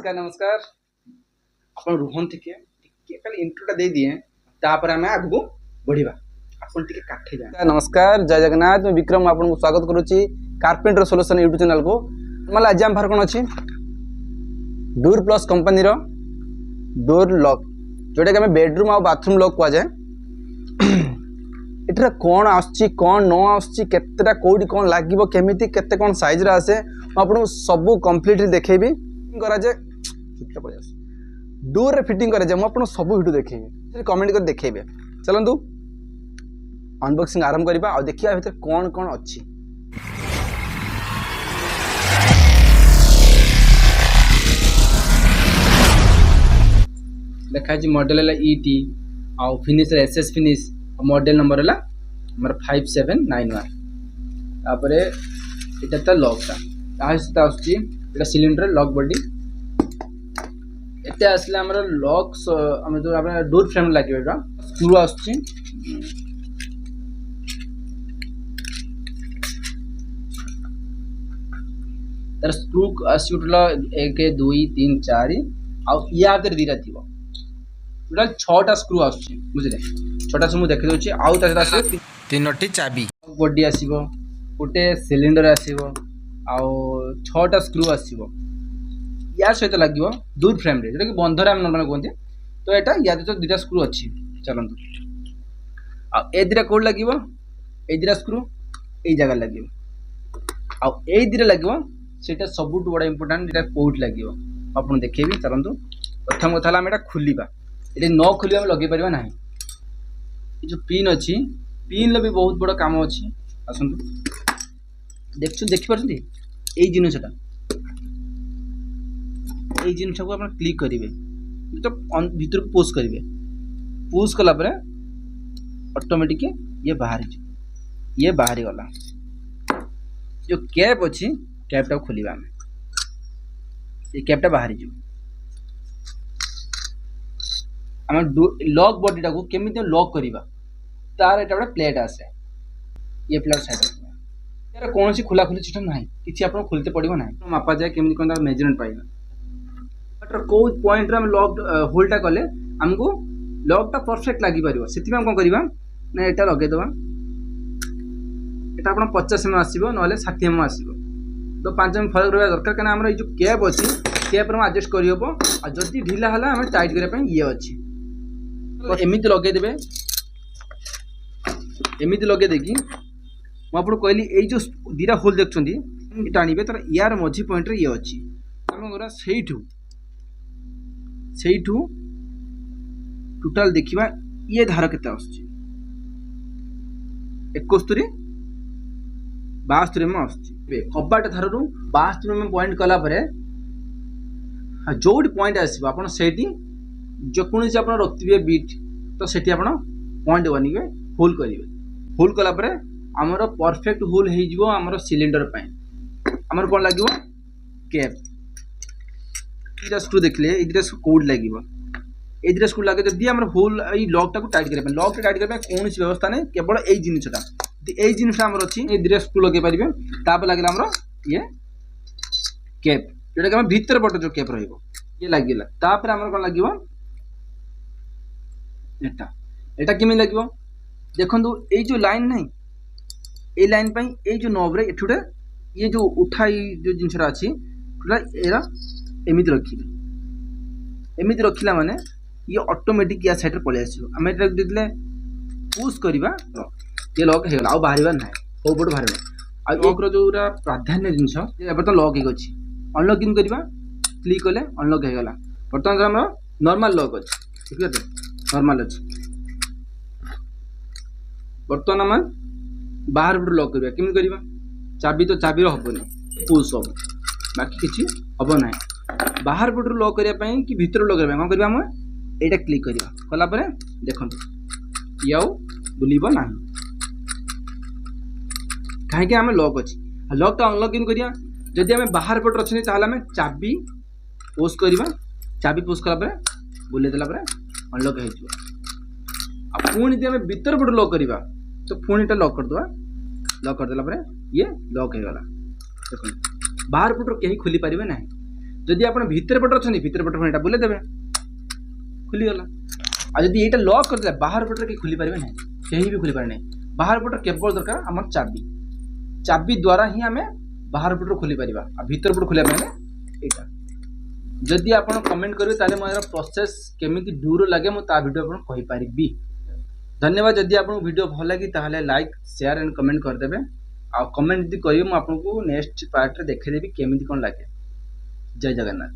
नमस्कार नमस्कार आपण रुहन टिके खाली इंट्रोटा दे दिए तापर आम आगू बढ़िया आपण टिके काठी जाए। नमस्कार जय जगन्नाथ मैं विक्रम आपको स्वागत करुच्ची कारपेंटर सॉल्यूशन यूट्यूब चैनल को। मतलब आज आम बाहर कौन अच्छी door plus company door lock जोटा कि आम बेडरूम आ बाथरूम लॉक कह जाए। एटा कौन आसची कौन न आसची केतेटा कोडी कौन लागिवो केमिति केते कौन साइज रे आसे आपको सब कंप्लीटली देखेबी करा जे चुपचाप पड़े आस डोर रे फिटिंग करा जे आपको सब वीडियो देखेबी कमेंट कर देखेबे। चलंतु अनबॉक्सिंग आरंभ करबा और देखिया भीतर कौन कौन अच्छी। देखा जी मॉडल है ईटी आ finish SS finish model number है हमारा 5791 तापर इटा तो लॉकटा सहित आसुच्ची सिलिंडर लॉक बॉडी एते आसले हमर लॉक हम जो आपन डोर फ्रेम लागियो एटा स्क्रू आसुच्ची तर स्क्रू आसुटला 1 2 3 4 आ या भीतर दीरा थिबो टोटल 6टा स्क्रू आसुच्ची बुझले 6टा से मु देखि दोछि आउ ता आसे 3टी चाबी बॉडी आसीबो गोटे सिलिंडर आसीबो आउ 6टा स्क्रू आसीबो या सहित लगिवो डोर फ्रेम रे जेटा कि बंधरे हम नॉर्मल कहते तो एटा या तो 2टा स्क्रू अछि। चलंतु आ ए दिरा कोड लगिवो ए दिरा स्क्रू ए जगह लगिवो आ ए दिरा लगिवो सेटा सबुट बड़ा इंपोर्टेंट एटा पोर्ट लगिवो आपन देखेबी। चलंतु प्रथम कथा हम एटा खुलीबा एटा न खुली हम लगे परिबा नाही ए जो पिन अछि पिन ल भी बहुत बड़ा काम अछि। आसंतु देखि पारछी ए जिनिसटा ए जिनिस को अपन क्लिक करिवे तो भीतर को पुश करिवे पुश कला परे ऑटोमेटिक ये बाहर गला जो कैप अछि कैपटा खोलिबा हम ये कैपटा बाहर जो हम लॉक बॉडीटा को केमिति लॉक करिबा तार एटा बडा प्लेट आसे ये प्लेट साइड यार कौन सी खुला खुली सिस्टम नहीं किसी आपको खोलते पड़ो ना मापा जाए केमती कौन मेजरमेंट पाइबा बट कौ पॉइंट रे हम लॉक होल्डटा कले हमको लॉकटा परफेक्ट लागी परिबो सेति हम कोन करबा ना एटा लगे दबा एटा आपण 50 एम आसीबो नले 60 एम आसीबो तो 5 एम फरक रहबा दरकार कना हमरा जो कैप अछि कैप रे एडजस्ट करि होबो आ जति ढीला हला हम टाइट करे पय ये अछि तो एमिति लगे देबे एमिति लगे देकी मुझे कहली ये जो दीटा होल देखते टाणिबे तर यार मझी पॉइंट रे ये अच्छी आम से टोटाल देखा ये धार के 71 72 में आसुच्ची कबाट धार रू 72 में पॉइंट कला जो पॉइंट आसो आप जेकोसी आप रखिए बीट तो सेठी आप पॉइंट बनिए होल करेंगे होल कला आमर परफेक्ट होल हो आमर सिलिंडर आमर कौन लगे कैप ये स्क्रू देखले ये कोड लगे ये स्क्रू लगे जब आम होल ये लॉकटा को टाइट करने लॉक टाइट करने कौन व्यवस्था नहीं केवल यही जिनटा यही जिनटा आम अच्छी ये स्क्रू लगे पारे तापर लगे आम ये कैप जोटा कि भीतर पट जो कैप ये लगे तापर आम कौन लगे एटा केमी लगे देखो ये जो लाइन नहीं ए लाइन पे ये जो नॉब रे एठुटे ये जो उठा जो जिनसरा अछि पूरा एरा एमिति रखिला माने ये ऑटोमेटिक या साइड रे पळे आसीबो हम एटा दिले पुश करबा ये लॉक हे गला आ बाहरिबा नै ओ पट बाहरिबा आ ओकरो जोरा प्राधान्य जिंस एबे तो लॉक हे गछि अनलॉक इन करबा क्लिक कले अनलॉक हे गला वर्तमान हमरा नॉर्मल लॉक अछि ठीक है नॉर्मल अछि वर्तमान हम बाहर पट लॉक करबा केमि करबा चाबी तो चाबी हबनी पुश सब बाकी किछि हबो नै बाहर पट लॉक करिया पई कि भीतर लॉक करबा कोन करबा हम एटा क्लिक करबा कला परे देखंतु याउ बुलिबो नै काहे कि हम लॉक अछि लॉक तो अनलॉक इन करिया जदि हम बाहर पट रछनी ताहला हम चाबी पुश करबा चाबी पुश कला परे बुले देला परे अनलॉक हे जइबो आ पुणी जे हम भीतर पट लॉक करबा तो पुणी टा लॉक कर दवा लॉक कर देला परे ये लॉक हे गला देखो बाहर पट कहीं खोली पारिबे नहीं जदि आप भितर पट अच्छा भितर पट यहाँ बुले देवे खुलीगला आ जब यहाँ लॉक करदे बाहर पटर कि खुली पारे ना कहीं भी खुली पारे ना बाहर पटर केवल दरकार आम चाबी चाबी द्वारा ही आम बाहर पटर खोली पार आ भीतर पट खोलिया यहाँ जदि आप कमेंट करेंगे ताले मोर प्रोसेस केमिति दूर लगे मुझे वीडियो आपन कहि पारिबी। धन्यवाद। जदि आपको वीडियो भल लगी ताहले लाइक शेयर एंड कमेंट करदेवे आ कमेंट यदि करिवे मु आपको नेक्स्ट पार्ट रे देखेदेवी केमिति कोन लागे। जय जगन्नाथ।